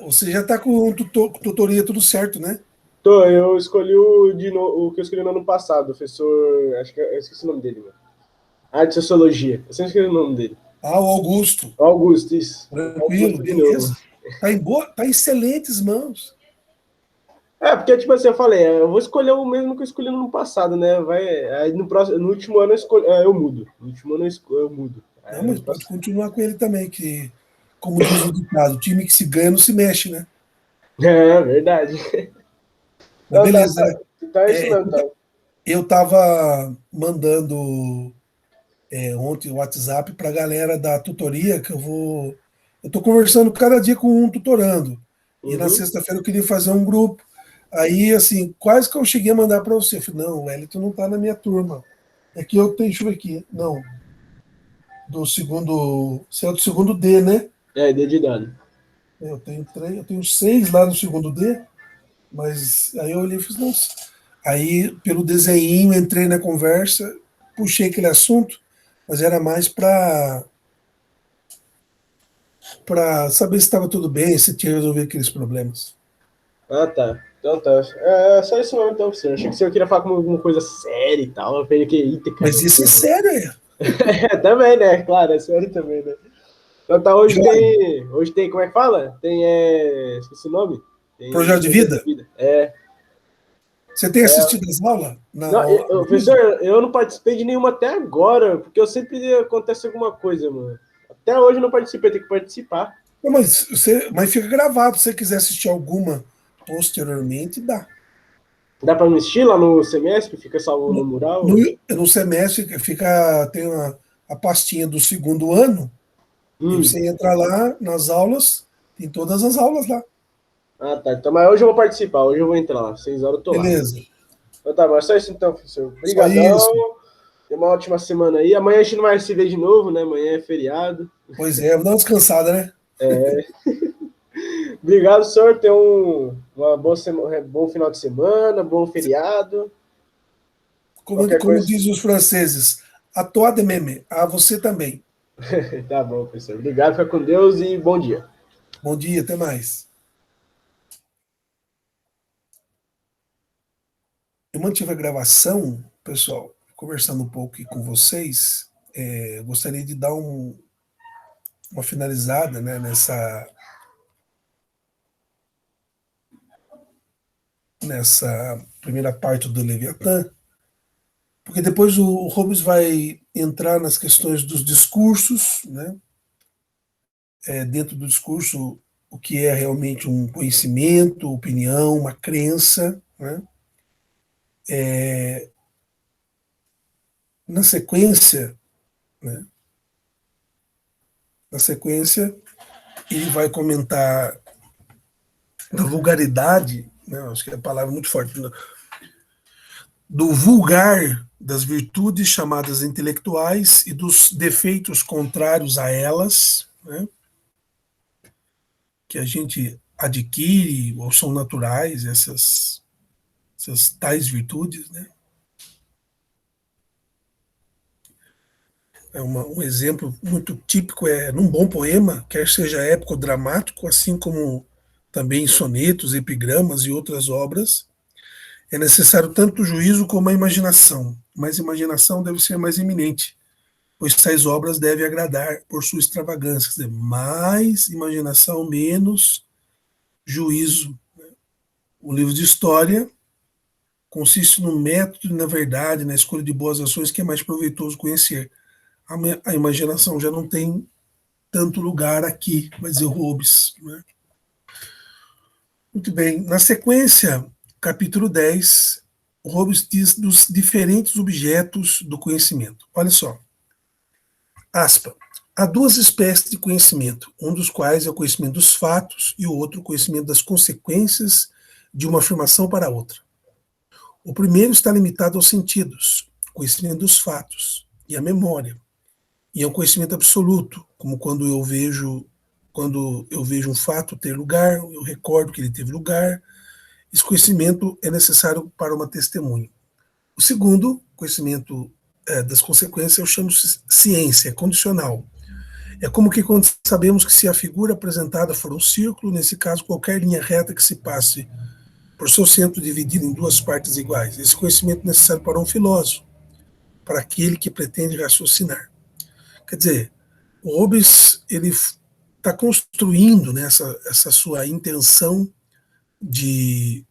[SPEAKER 1] Você já tá com tutoria tudo certo, né?
[SPEAKER 5] Tô, eu escolhi o que eu escolhi no ano passado, professor. Acho que eu esqueci o nome dele, mano. De Sociologia. Eu sempre esqueci o nome dele.
[SPEAKER 1] O Augusto.
[SPEAKER 5] Augusto, isso.
[SPEAKER 1] Tranquilo,
[SPEAKER 5] Augusto
[SPEAKER 1] beleza. Tá em excelentes mãos.
[SPEAKER 5] Porque, tipo assim, eu falei, eu vou escolher o mesmo que eu escolhi no ano passado, né? Aí no último ano eu mudo. No último ano eu mudo.
[SPEAKER 1] Não, mas pode continuar com ele também, que, como diz o ditado, o time que se ganha não se mexe, né?
[SPEAKER 5] É, verdade.
[SPEAKER 1] Mas beleza.
[SPEAKER 5] Então é isso mesmo, então.
[SPEAKER 1] Eu tava mandando ontem o WhatsApp para a galera da tutoria, que eu tô conversando cada dia com um tutorando. E na sexta-feira eu queria fazer um grupo. Aí, assim, quase que eu cheguei a mandar para você. Eu falei, não, o Wellington não tá na minha turma. É que eu tenho, deixa eu ver aqui. Não. Você é do segundo D, né?
[SPEAKER 5] D de dado.
[SPEAKER 1] Eu tenho 6 lá no segundo D, mas aí eu olhei e fiz, nossa. Aí, pelo desenho, entrei na conversa, puxei aquele assunto, mas era mais para saber se estava tudo bem, se tinha resolvido aqueles problemas.
[SPEAKER 5] Tá. Então tá. É só isso mesmo, então, professor. Achei que o senhor queria falar com alguma coisa séria e tal. Eu falei que
[SPEAKER 1] Mas isso é sério,
[SPEAKER 5] também, né? Claro, é sério também, né? Então tá, hoje tem, como é que fala? Esqueci o nome?
[SPEAKER 1] Projeto de vida? Você tem assistido as aulas?
[SPEAKER 5] Não, professor, eu não participei de nenhuma até agora, porque eu sempre acontece alguma coisa, mano. Até hoje eu não participei, tem que participar.
[SPEAKER 1] Não, mas fica gravado, se você quiser assistir alguma posteriormente, dá.
[SPEAKER 5] Dá para assistir lá no semestre, fica salvo no mural?
[SPEAKER 1] No semestre tem a pastinha do segundo ano, e você entra lá nas aulas, tem todas as aulas lá.
[SPEAKER 5] Tá. Então, mas hoje eu vou participar, hoje eu vou entrar lá, 6 horas eu tô lá.
[SPEAKER 1] Beleza.
[SPEAKER 5] Então tá, mas só isso então, professor. Obrigadão. Tem uma ótima semana aí. Amanhã a gente não vai se ver de novo, né? Amanhã é feriado.
[SPEAKER 1] Pois é, vou dar uma descansada, né?
[SPEAKER 5] Obrigado, senhor. Tenha uma boa semana, bom final de semana, bom feriado.
[SPEAKER 1] Como diz os franceses, à toi de meme, a você também.
[SPEAKER 5] Tá bom, professor. Obrigado, fica com Deus e bom dia.
[SPEAKER 1] Bom dia, até mais. Eu mantive a gravação, pessoal, conversando um pouco aqui com vocês. Gostaria de dar uma finalizada, né, nessa primeira parte do Leviatã, porque depois o Hobbes vai entrar nas questões dos discursos, né, dentro do discurso, o que é realmente um conhecimento, opinião, uma crença, né? Na sequência, né, na sequência, ele vai comentar da vulgaridade, né, acho que é a palavra muito forte, né, do vulgar das virtudes chamadas intelectuais e dos defeitos contrários a elas, né, que a gente adquire ou são naturais, essas tais virtudes, né? Um exemplo muito típico num bom poema, quer seja épico ou dramático, assim como também sonetos, epigramas e outras obras, é necessário tanto o juízo como a imaginação, mas a imaginação deve ser mais eminente, pois tais obras devem agradar por sua extravagância, quer dizer, mais imaginação, menos juízo. O livro de história consiste no método e na verdade, na escolha de boas ações que é mais proveitoso conhecer. A imaginação já não tem tanto lugar aqui, vai dizer o Hobbes. Né? Muito bem. Na sequência, capítulo 10, o Hobbes diz dos diferentes objetos do conhecimento. Olha só. Aspa. Há duas espécies de conhecimento, um dos quais é o conhecimento dos fatos e o outro o conhecimento das consequências de uma afirmação para outra. O primeiro está limitado aos sentidos, conhecimento dos fatos, e à memória, e ao conhecimento absoluto, como quando eu vejo um fato ter lugar, eu recordo que ele teve lugar. Esse conhecimento é necessário para uma testemunha. O segundo, conhecimento das consequências, eu chamo de ciência, é condicional. É como que quando sabemos que se a figura apresentada for um círculo, nesse caso, qualquer linha reta que se passe por seu centro dividido em duas partes iguais. Esse conhecimento é necessário para um filósofo, para aquele que pretende raciocinar. Quer dizer, o Hobbes ele está construindo, né, essa sua intenção de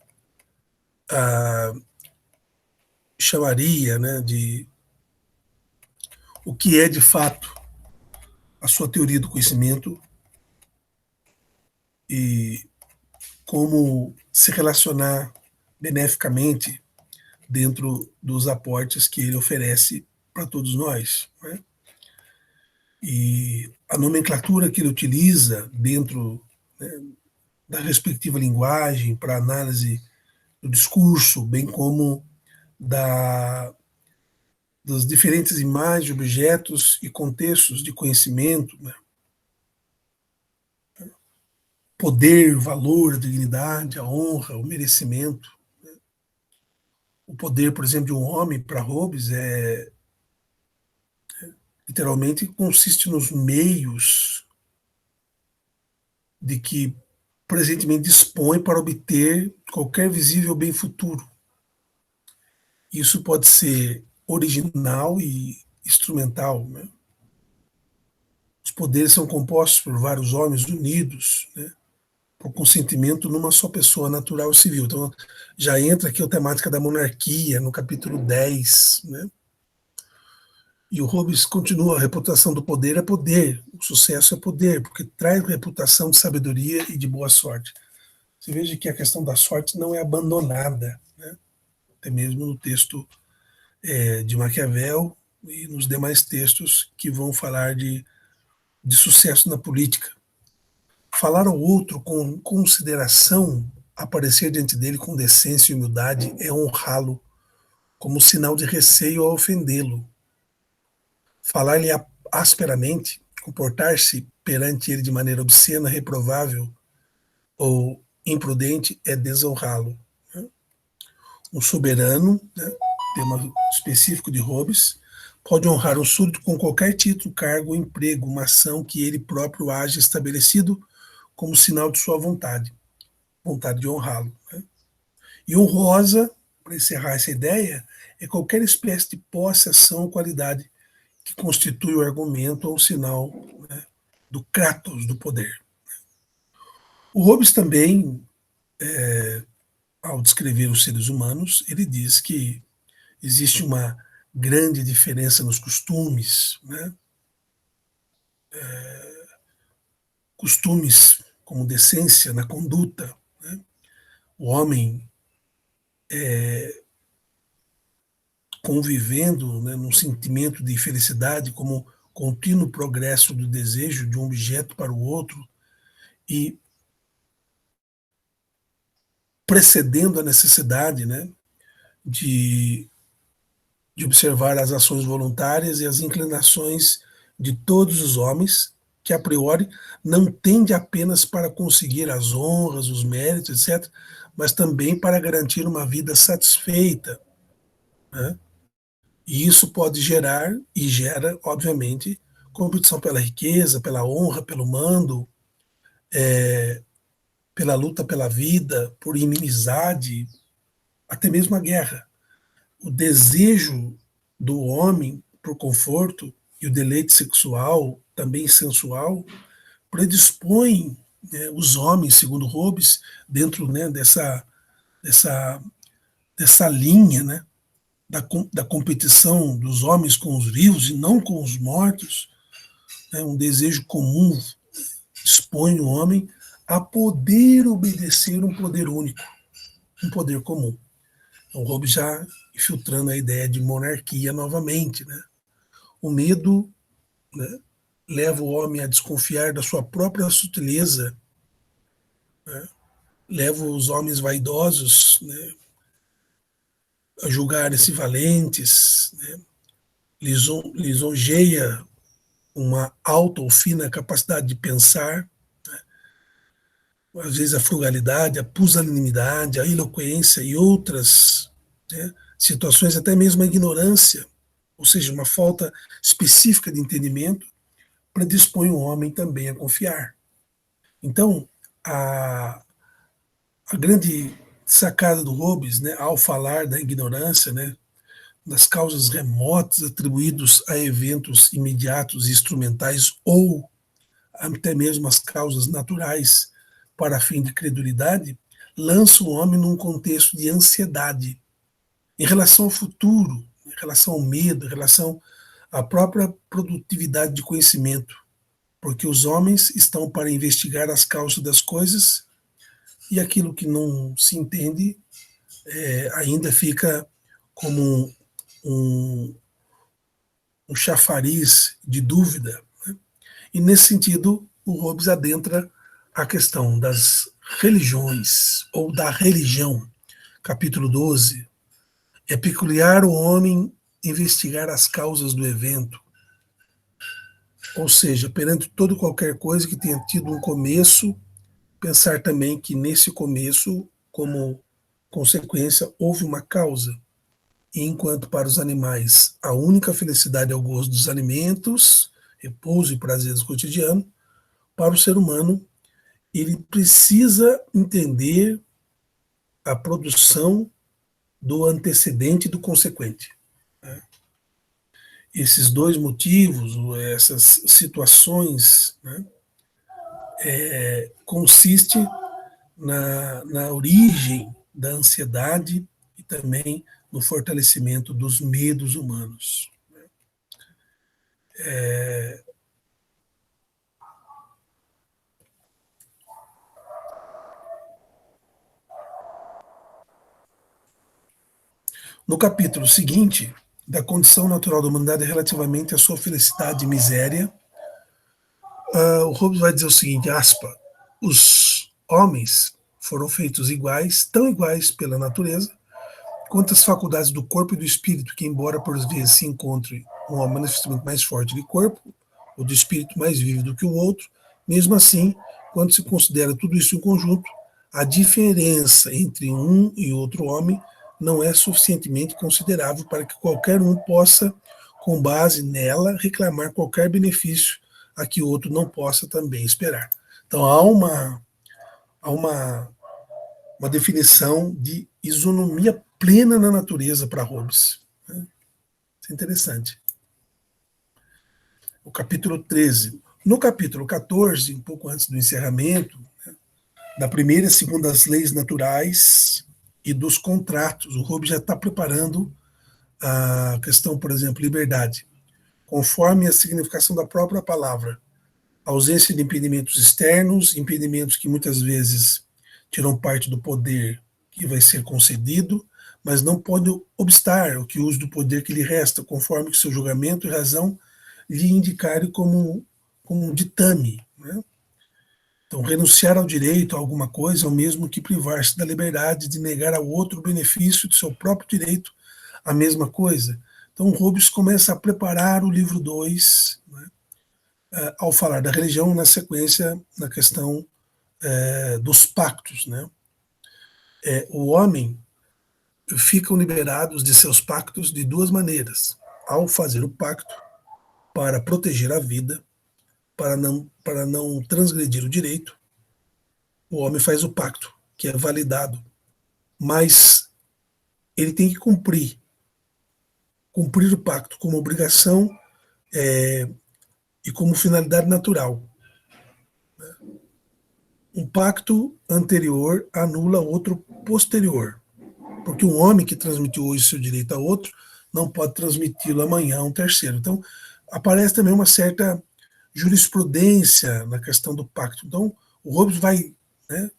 [SPEAKER 1] chamaria, né, de o que é de fato a sua teoria do conhecimento e como se relacionar beneficamente dentro dos aportes que ele oferece para todos nós. Né? E a nomenclatura que ele utiliza dentro, né, da respectiva linguagem para análise do discurso, bem como das diferentes imagens, objetos e contextos de conhecimento, né? Poder, valor, a dignidade, a honra, o merecimento. Né? O poder, por exemplo, de um homem, para Hobbes, literalmente consiste nos meios de que presentemente dispõe para obter qualquer visível bem futuro. Isso pode ser original e instrumental. Né? Os poderes são compostos por vários homens unidos, né, por consentimento numa só pessoa natural e civil. Então, já entra aqui a temática da monarquia, no capítulo 10. Né? E o Hobbes continua: a reputação do poder é poder, o sucesso é poder, porque traz reputação de sabedoria e de boa sorte. Você veja que a questão da sorte não é abandonada, né? Até mesmo no texto de Maquiavel e nos demais textos que vão falar de sucesso na política. Falar ao outro com consideração, aparecer diante dele com decência e humildade é honrá-lo, como sinal de receio ao ofendê-lo. Falar-lhe asperamente, comportar-se perante ele de maneira obscena, reprovável ou imprudente é desonrá-lo. Um soberano, né, tema específico de Hobbes, pode honrar um súdito com qualquer título, cargo ou emprego, uma ação que ele próprio haja estabelecido como sinal de sua vontade de honrá-lo. Né? E honrosa, para encerrar essa ideia, é qualquer espécie de posse, ação ou qualidade que constitui o argumento ou o sinal, né, do kratos, do poder. O Hobbes também, ao descrever os seres humanos, ele diz que existe uma grande diferença nos costumes, né? Costumes como decência na conduta. Né? O homem convivendo, né, num sentimento de felicidade como contínuo progresso do desejo de um objeto para o outro e precedendo a necessidade, né, de, de observar as ações voluntárias e as inclinações de todos os homens, que a priori não tende apenas para conseguir as honras, os méritos, etc., mas também para garantir uma vida satisfeita. Né? E isso pode gerar, e gera, obviamente, competição pela riqueza, pela honra, pelo mando, pela luta pela vida, por inimizade, até mesmo a guerra. O desejo do homem por conforto e o deleite sexual, também sensual, predispõem, né, os homens, segundo Hobbes, dentro, né, dessa, dessa linha, né, da competição dos homens com os vivos e não com os mortos, né, um desejo comum expõe o homem a poder obedecer um poder único, um poder comum. Então, Hobbes já infiltrando a ideia de monarquia novamente. Né? O medo, né, leva o homem a desconfiar da sua própria sutileza, né? Leva os homens vaidosos, né, a julgarem-se valentes, né? Lisonjeia uma alta ou fina capacidade de pensar, às vezes a frugalidade, a pusilanimidade, a eloquência e outras, né, situações, até mesmo a ignorância, ou seja, uma falta específica de entendimento, predispõe o homem também a confiar. Então, a grande sacada do Hobbes, né, ao falar da ignorância, né, das causas remotas atribuídas a eventos imediatos e instrumentais ou até mesmo as causas naturais para fim de credulidade, lança o homem num contexto de ansiedade em relação ao futuro, em relação ao medo, em relação à própria produtividade de conhecimento, porque os homens estão para investigar as causas das coisas e aquilo que não se entende ainda fica como um chafariz de dúvida. Né? E nesse sentido, o Hobbes adentra a questão das religiões, ou da religião. Capítulo 12. É peculiar o homem investigar as causas do evento. Ou seja, perante toda qualquer coisa que tenha tido um começo, pensar também que nesse começo, como consequência, houve uma causa. E enquanto para os animais a única felicidade é o gozo dos alimentos, repouso e prazeres cotidianos, para o ser humano ele precisa entender a produção do antecedente e do consequente. Né? Esses dois motivos, essas situações, né, consiste na origem da ansiedade e também no fortalecimento dos medos humanos. No capítulo seguinte, da condição natural da humanidade relativamente à sua felicidade e miséria, o Hobbes vai dizer o seguinte, aspa, os homens foram feitos iguais, tão iguais pela natureza, quanto as faculdades do corpo e do espírito, que embora por vezes se encontre um manifestamento mais forte de corpo, ou de espírito mais vivo do que o outro, mesmo assim, quando se considera tudo isso em conjunto, a diferença entre um e outro homem não é suficientemente considerável para que qualquer um possa com base nela, reclamar qualquer benefício a que outro não possa também esperar. Então, há uma definição de isonomia plena na natureza para Hobbes. Né? Isso é interessante. O capítulo 13. No capítulo 14, um pouco antes do encerramento, né, da primeira e segunda das leis naturais e dos contratos, o Hobbes já está preparando a questão, por exemplo, liberdade, conforme a significação da própria palavra. Ausência de impedimentos externos, impedimentos que muitas vezes tiram parte do poder que vai ser concedido, mas não pode obstar o que use do poder que lhe resta, conforme que seu julgamento e razão lhe indicarem como um ditame. Né? Então, renunciar ao direito a alguma coisa é o mesmo que privar-se da liberdade de negar ao outro o benefício de seu próprio direito a mesma coisa. Então, Hobbes começa a preparar o livro 2, né, ao falar da religião, na sequência, na questão dos pactos. Né? O homem ficam liberados de seus pactos de duas maneiras. Ao fazer o pacto para proteger a vida, para não transgredir o direito, o homem faz o pacto, que é validado, mas ele tem que cumprir o pacto como obrigação e como finalidade natural. Um pacto anterior anula outro posterior, porque um homem que transmitiu hoje seu direito a outro não pode transmiti-lo amanhã a um terceiro. Então, aparece também uma certa jurisprudência na questão do pacto. Então, o Hobbes vai, né,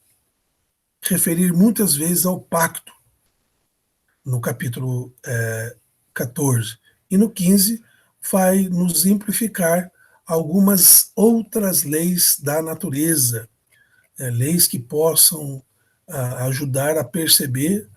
[SPEAKER 1] referir muitas vezes ao pacto no capítulo 14. E no 15 vai nos exemplificar algumas outras leis da natureza, leis que possam ajudar a perceber,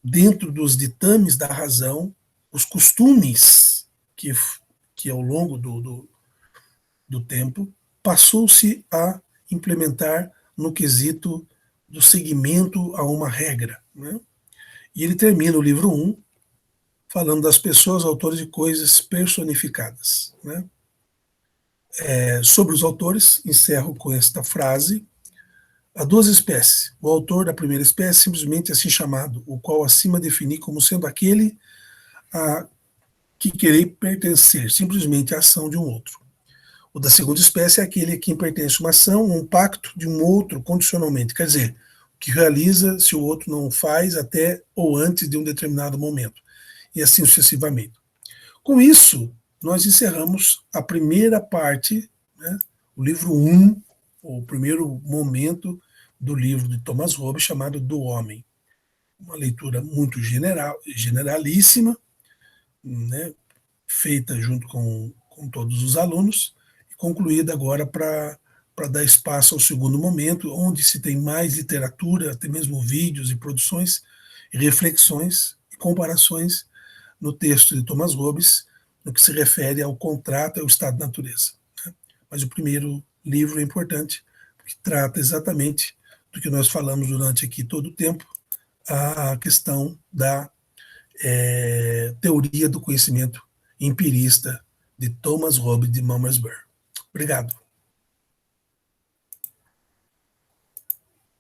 [SPEAKER 1] dentro dos ditames da razão, os costumes que ao longo do tempo passou-se a implementar no quesito do seguimento a uma regra. Né? E ele termina o livro 1 falando das pessoas, autores e coisas personificadas. Né? Sobre os autores, encerro com esta frase: há duas espécies. O autor da primeira espécie simplesmente assim chamado, o qual acima defini como sendo aquele a que querer pertencer, simplesmente à ação de um outro. O da segunda espécie é aquele a quem pertence uma ação, um pacto de um outro condicionalmente, quer dizer, que realiza se o outro não faz até ou antes de um determinado momento, e assim sucessivamente. Com isso, nós encerramos a primeira parte, né, o livro 1, o primeiro momento do livro de Thomas Hobbes, chamado Do Homem. Uma leitura muito generalíssima, né, feita junto com todos os alunos, e concluída agora para dar espaço ao segundo momento, onde se tem mais literatura, até mesmo vídeos e produções, e reflexões e comparações no texto de Thomas Hobbes, no que se refere ao contrato e ao estado da natureza. Né? Mas o primeiro livro é importante, porque trata exatamente do que nós falamos durante aqui todo o tempo, a questão da teoria do conhecimento empirista de Thomas Hobbes de Malmesbury. Obrigado.